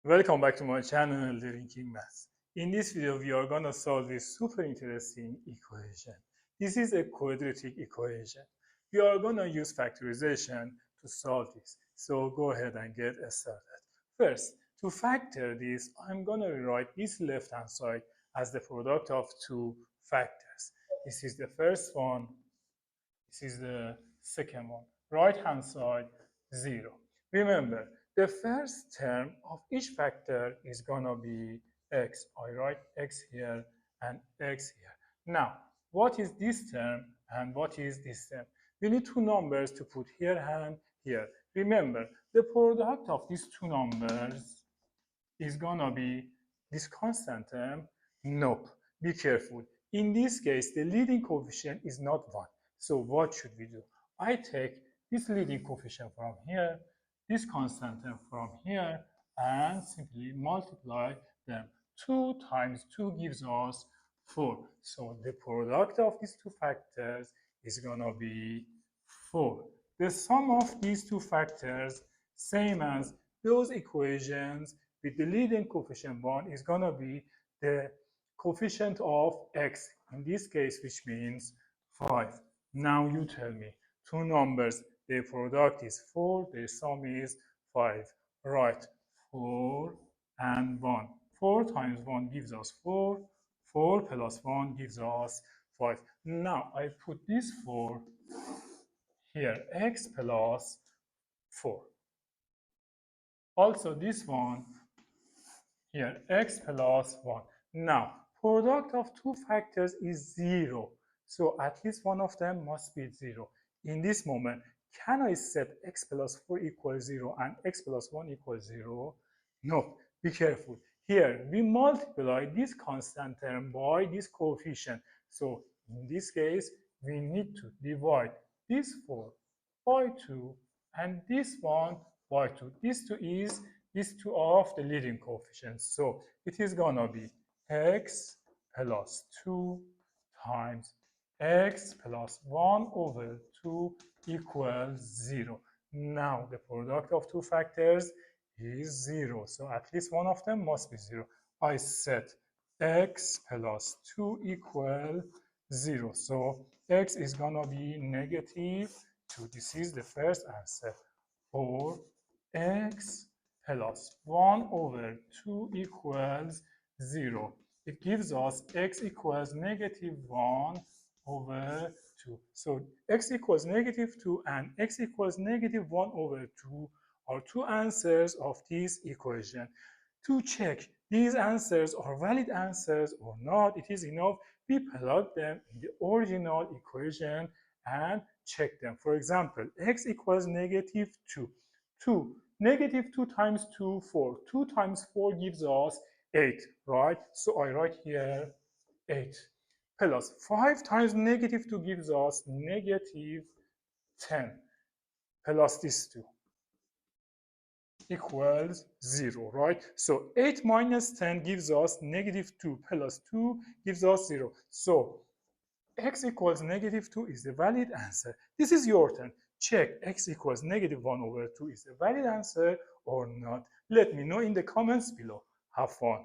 Welcome back to my channel, Drinking Maths. In this video, we are going to solve this super interesting equation. This is a quadratic equation. We are going to use factorization to solve this. So go ahead and get started. First, to factor this, I'm going to rewrite this left-hand side as the product of two factors. This is the first one. This is the second one. Right-hand side, 0. Remember, the first term of each factor is going to be x. I write x here and x here. Now, what is this term and what is this term? We need two numbers to put here and here. Remember, the product of these two numbers is going to be this constant term. Nope. Be careful. In this case, the leading coefficient is not 1. So what should we do? I take this leading coefficient from here, this constant term from here, and simply multiply them. 2 times 2 gives us 4. So the product of these two factors is going to be 4. The sum of these two factors, same as those equations with the leading coefficient 1, is going to be the coefficient of x, in this case, which means 5. Now you tell me, two numbers, their product is 4, their sum is 5. Right, 4 and 1. 4 times 1 gives us 4. 4 plus 1 gives us 5. Now I put this 4 here, x plus 4. Also this one here, x plus 1. Now, product of two factors is 0. So at least one of them must be 0. In this moment, can I set x plus 4 equals 0 and x plus 1 equals 0? No, be careful. Here, we multiply this constant term by this coefficient. So in this case, we need to divide this 4 by 2 and this one by 2. This 2 is these two of the leading coefficients. So it is going to be x plus 2 times x plus 1 over 2 equals 0. Now the product of two factors is 0. So at least one of them must be 0. I set x plus 2 equals 0. So x is going to be negative 2. This is the first answer. Or x plus 1 over 2 equals 0. It gives us x equals negative 1 over 2. So x equals negative 2 and x equals negative 1 over 2 are two answers of this equation. To check these answers are valid answers or not, it is enough we plug them in the original equation and check them. For example, x equals negative 2. 2. Negative 2 times 2, 4. 2 times 4 gives us 8, right? So I write here 8. Plus 5 times negative 2 gives us negative 10. Plus this 2 equals 0, right? So 8 minus 10 gives us negative 2 plus 2 gives us 0. So x equals negative 2 is the valid answer. This is your turn. Check x equals negative 1 over 2 is the valid answer or not. Let me know in the comments below. Have fun.